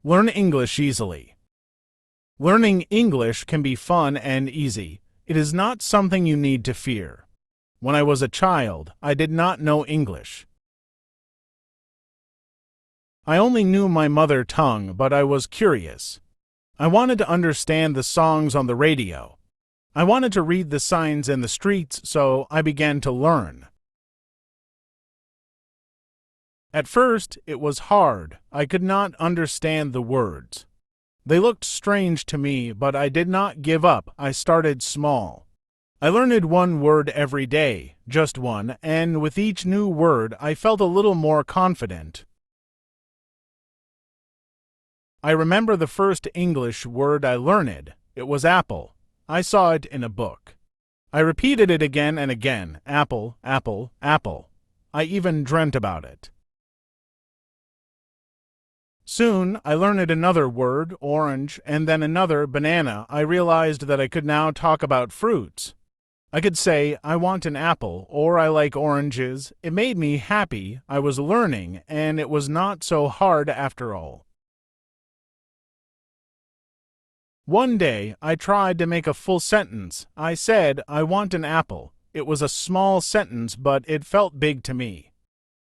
Learn English easily. Learning English can be fun and easy. It is not something you need to fear. When I was a child, I did not know English. I only knew my mother tongue, but I was curious. I wanted to understand the songs on the radio. I wanted to read the signs in the streets, so I began to learn. At first, it was hard. I could not understand the words. They looked strange to me, but I did not give up. I started small. I learned one word every day, just one, and with each new word I felt a little more confident. I remember the first English word I learned. It was apple. I saw it in a book. I repeated it again and again. Apple, apple, apple. I even dreamt about it. Soon, I learned another word, orange, and then another, banana. I realized that I could now talk about fruits. I could say, I want an apple, or I like oranges. It made me happy. I was learning, and it was not so hard after all. One day, I tried to make a full sentence. I said, I want an apple. It was a small sentence, but it felt big to me.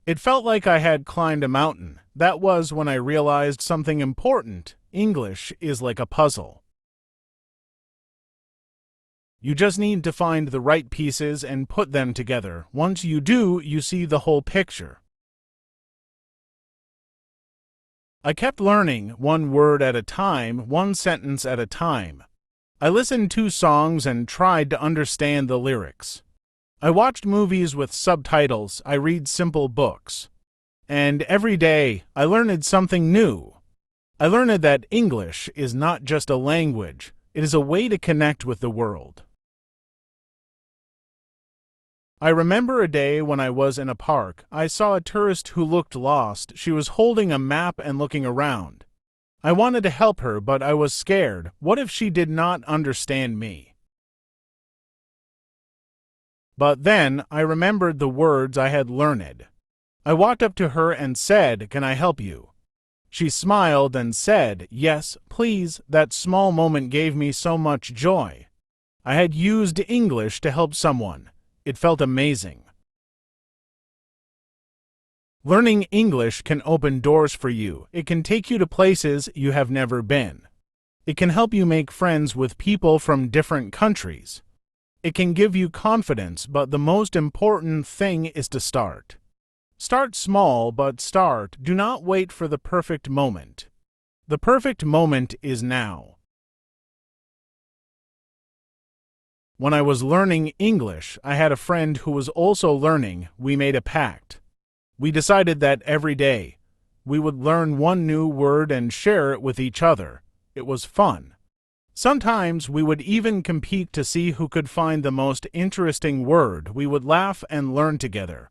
It felt like I had climbed a mountain. That was when I realized something important. English is like a puzzle. You just need to find the right pieces and put them together. Once you do, you see the whole picture. I kept learning one word at a time, one sentence at a time. I listened to songs and tried to understand the lyrics. I watched movies with subtitles. I read simple books. And every day, I learned something new. I learned that English is not just a language. It is a way to connect with the world. I remember a day when I was in a park. I saw a tourist who looked lost. She was holding a map and looking around. I wanted to help her, but I was scared. What if she did not understand me? But then I remembered the words I had learned. I walked up to her and said, "Can I help you?" She smiled and said, "Yes, please." That small moment gave me so much joy. I had used English to help someone. It felt amazing. Learning English can open doors for you. It can take you to places you have never been. It can help you make friends with people from different countries. It can give you confidence, but the most important thing is to start. Start small, but start. Do not wait for the perfect moment. The perfect moment is now. When I was learning English, I had a friend who was also learning. We made a pact. We decided that every day we would learn one new word and share it with each other. It was fun. Sometimes we would even compete to see who could find the most interesting word. We would laugh and learn together.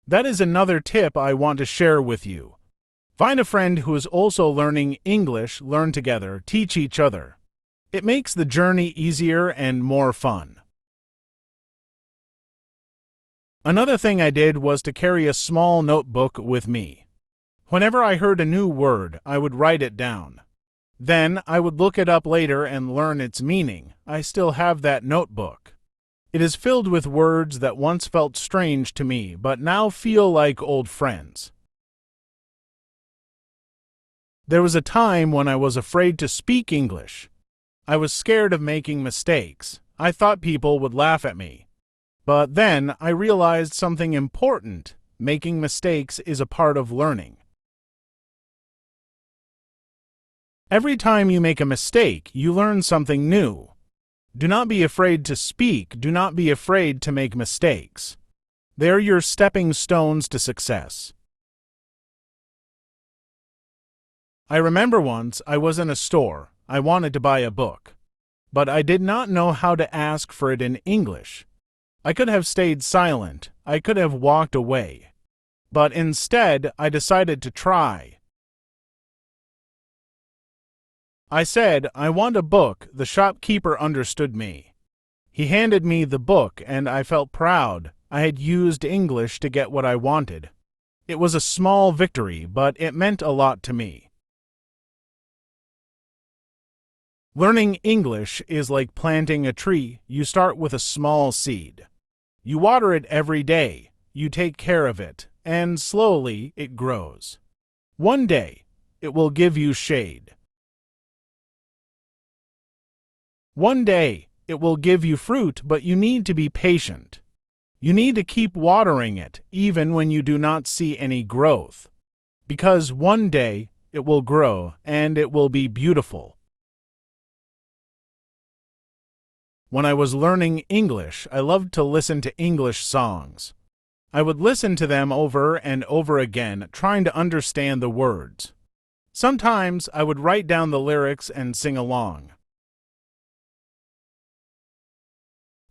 That is another tip I want to share with you. Find a friend who is also learning English. Learn together. Teach each other. It makes the journey easier and more fun. Another thing I did was to carry a small notebook with me. Whenever I heard a new word, I would write it down. Then I would look it up later and learn its meaning. I still have that notebook. It is filled with words that once felt strange to me, but now feel like old friends. There was a time when I was afraid to speak English. I was scared of making mistakes. I thought people would laugh at me. But then I realized something important. Making mistakes is a part of learning. Every time you make a mistake, you learn something new. Do not be afraid to speak. Do not be afraid to make mistakes. They are your stepping stones to success. I remember once I was in a store. I wanted to buy a book, but I did not know how to ask for it in English. I could have stayed silent. I could have walked away. But instead, I decided to try. I said, "I want a book." The shopkeeper understood me. He handed me the book, and I felt proud. I had used English to get what I wanted. It was a small victory, but it meant a lot to me. Learning English is like planting a tree. You start with a small seed. You water it every day, you take care of it, and slowly it grows. One day, it will give you shade. One day, it will give you fruit, but you need to be patient. You need to keep watering it, even when you do not see any growth. Because one day, it will grow, and it will be beautiful. When I was learning English, I loved to listen to English songs. I would listen to them over and over again, trying to understand the words. Sometimes I would write down the lyrics and sing along.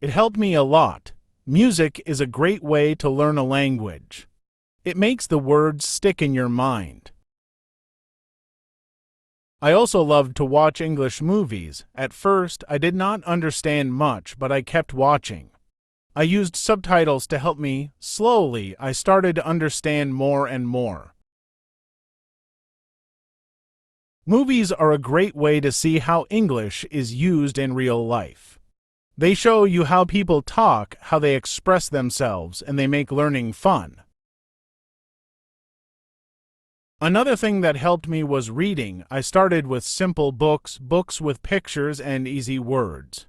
It helped me a lot. Music is a great way to learn a language. It makes the words stick in your mind. I also loved to watch English movies. At first, I did not understand much, but I kept watching. I used subtitles to help me. Slowly, I started to understand more and more. Movies are a great way to see how English is used in real life. They show you how people talk, how they express themselves, and they make learning fun. Another thing that helped me was reading. I started with simple books with pictures and easy words.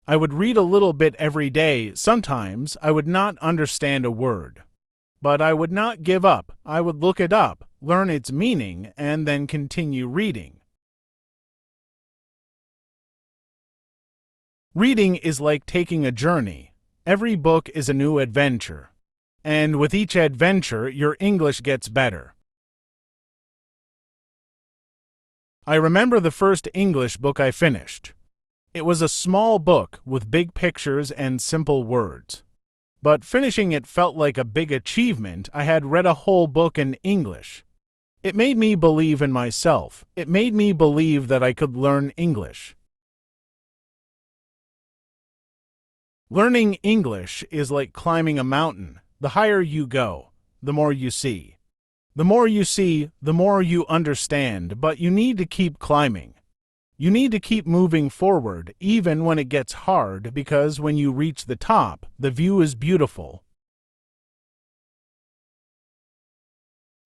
I would read a little bit every day. Sometimes I would not understand a word. But I would not give up. I would look it up, learn its meaning, and then continue reading. Reading is like taking a journey. Every book is a new adventure. And with each adventure, your English gets better. I remember the first English book I finished. It was a small book with big pictures and simple words. But finishing it felt like a big achievement. I had read a whole book in English. It made me believe in myself. It made me believe that I could learn English. Learning English is like climbing a mountain. The higher you go, the more you see. The more you see, the more you understand, but you need to keep climbing. You need to keep moving forward, even when it gets hard, because when you reach the top, the view is beautiful.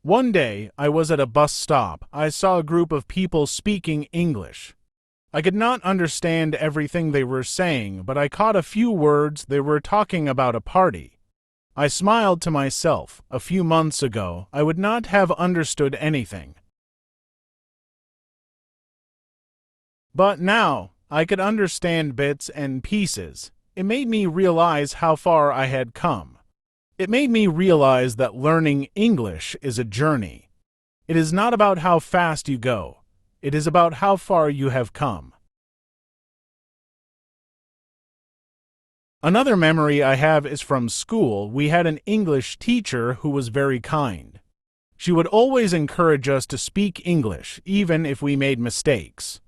One day, I was at a bus stop. I saw a group of people speaking English. I could not understand everything they were saying, but I caught a few words. They were talking about a party. I smiled to myself. A few months ago, I would not have understood anything. But now, I could understand bits and pieces. It made me realize how far I had come. It made me realize that learning English is a journey. It is not about how fast you go. It is about how far you have come. Another memory I have is from school. We had an English teacher who was very kind. She would always encourage us to speak English, even if we made mistakes.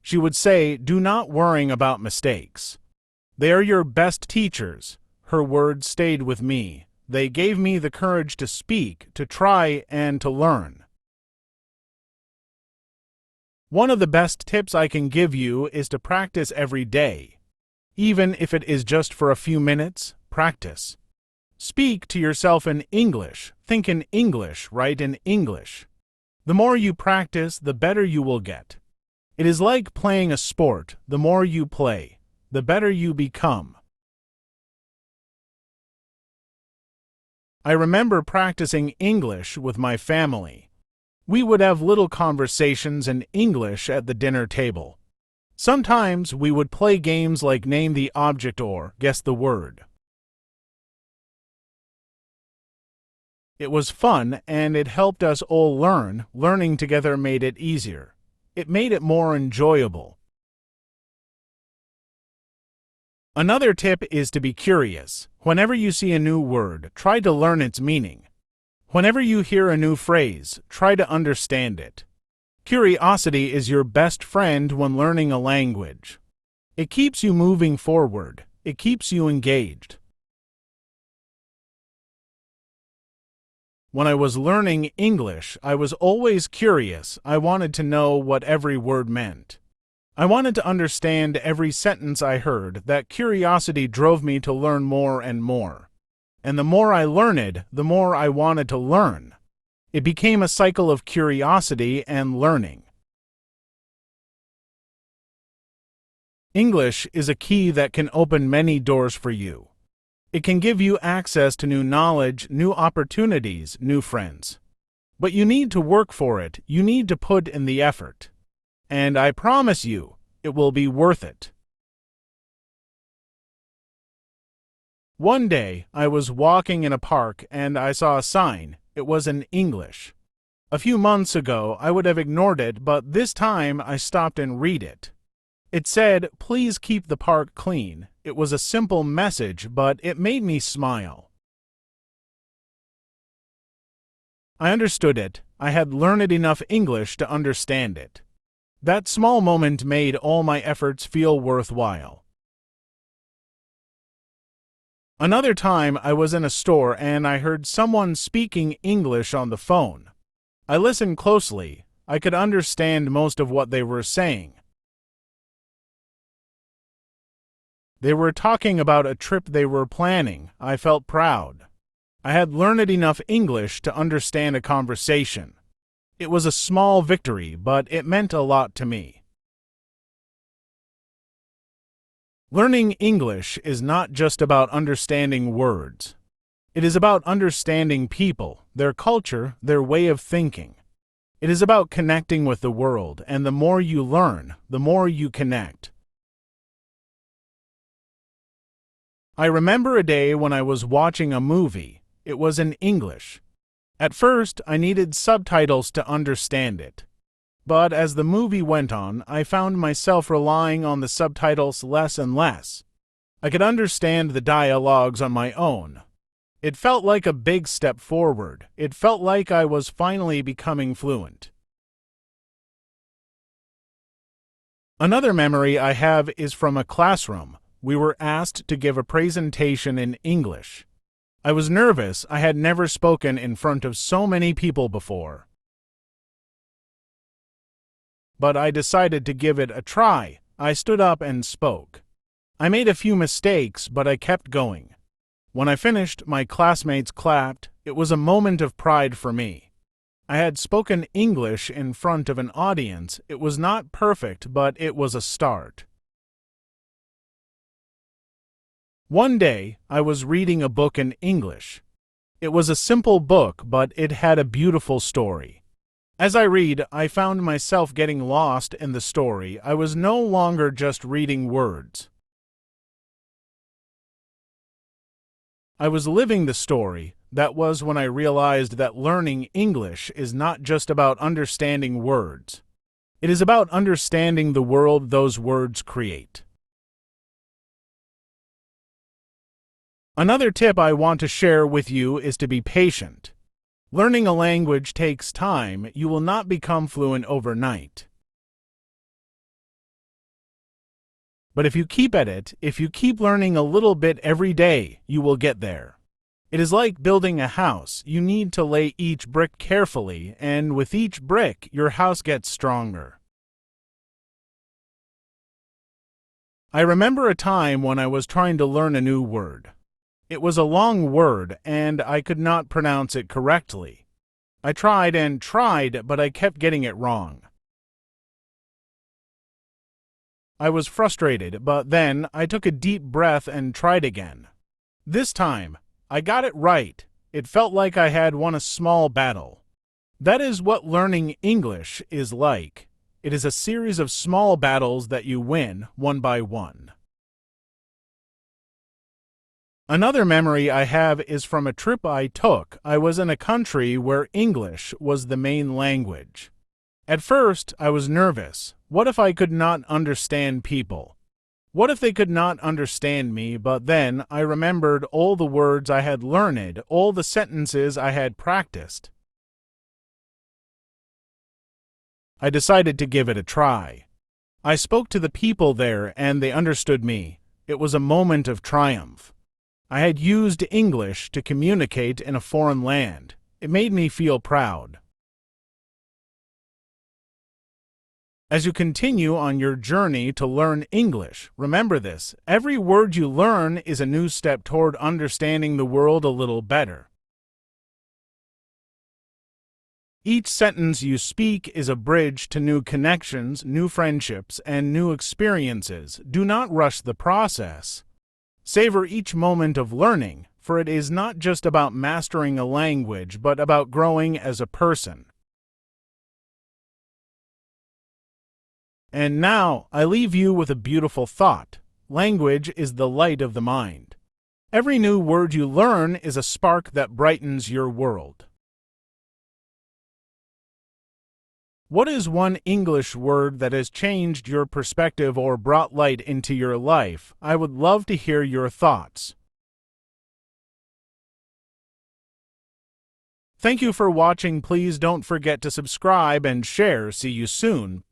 She would say, "Do not worry about mistakes. They are your best teachers." Her words stayed with me. They gave me the courage to speak, to try, and to learn. One of the best tips I can give you is to practice every day. Even if it is just for a few minutes, practice. Speak to yourself in English. Think in English. Write in English. The more you practice, the better you will get. It is like playing a sport. The more you play, the better you become. I remember practicing English with my family. We would have little conversations in English at the dinner table. Sometimes we would play games like Name the Object or Guess the Word. It was fun and it helped us all learn. Learning together made it easier. It made it more enjoyable. Another tip is to be curious. Whenever you see a new word, try to learn its meaning. Whenever you hear a new phrase, try to understand it. Curiosity is your best friend when learning a language. It keeps you moving forward. It keeps you engaged. When I was learning English, I was always curious. I wanted to know what every word meant. I wanted to understand every sentence I heard. That curiosity drove me to learn more and more. And the more I learned, the more I wanted to learn. It became a cycle of curiosity and learning. English is a key that can open many doors for you. It can give you access to new knowledge, new opportunities, new friends. But you need to work for it. You need to put in the effort. And I promise you, it will be worth it. One day, I was walking in a park and I saw a sign. It was in English. A few months ago, I would have ignored it, but this time I stopped and read it. It said, "Please keep the park clean." It was a simple message, but it made me smile. I understood it. I had learned enough English to understand it. That small moment made all my efforts feel worthwhile. Another time, I was in a store and I heard someone speaking English on the phone. I listened closely. I could understand most of what they were saying. They were talking about a trip they were planning. I felt proud. I had learned enough English to understand a conversation. It was a small victory, but it meant a lot to me. Learning English is not just about understanding words. It is about understanding people, their culture, their way of thinking. It is about connecting with the world, and the more you learn, the more you connect. I remember a day when I was watching a movie. It was in English. At first, I needed subtitles to understand it. But as the movie went on, I found myself relying on the subtitles less and less. I could understand the dialogues on my own. It felt like a big step forward. It felt like I was finally becoming fluent. Another memory I have is from a classroom. We were asked to give a presentation in English. I was nervous. I had never spoken in front of so many people before. But I decided to give it a try. I stood up and spoke. I made a few mistakes, but I kept going. When I finished, my classmates clapped. It was a moment of pride for me. I had spoken English in front of an audience. It was not perfect, but it was a start. One day, I was reading a book in English. It was a simple book, but it had a beautiful story. As I read, I found myself getting lost in the story. I was no longer just reading words. I was living the story. That was when I realized that learning English is not just about understanding words. It is about understanding the world those words create. Another tip I want to share with you is to be patient. Learning a language takes time. You will not become fluent overnight. But if you keep at it, if you keep learning a little bit every day, you will get there. It is like building a house. You need to lay each brick carefully, and with each brick, your house gets stronger. I remember a time when I was trying to learn a new word. It was a long word, and I could not pronounce it correctly. I tried and tried, but I kept getting it wrong. I was frustrated, but then I took a deep breath and tried again. This time, I got it right. It felt like I had won a small battle. That is what learning English is like. It is a series of small battles that you win one by one. Another memory I have is from a trip I took. I was in a country where English was the main language. At first, I was nervous. What if I could not understand people? What if they could not understand me? But then I remembered all the words I had learned, all the sentences I had practiced. I decided to give it a try. I spoke to the people there and they understood me. It was a moment of triumph. I had used English to communicate in a foreign land. It made me feel proud. As you continue on your journey to learn English, remember this: every word you learn is a new step toward understanding the world a little better. Each sentence you speak is a bridge to new connections, new friendships, and new experiences. Do not rush the process. Savor each moment of learning, for it is not just about mastering a language, but about growing as a person. And now, I leave you with a beautiful thought. Language is the light of the mind. Every new word you learn is a spark that brightens your world. What is one English word that has changed your perspective or brought light into your life? I would love to hear your thoughts. Thank you for watching. Please don't forget to subscribe and share. See you soon.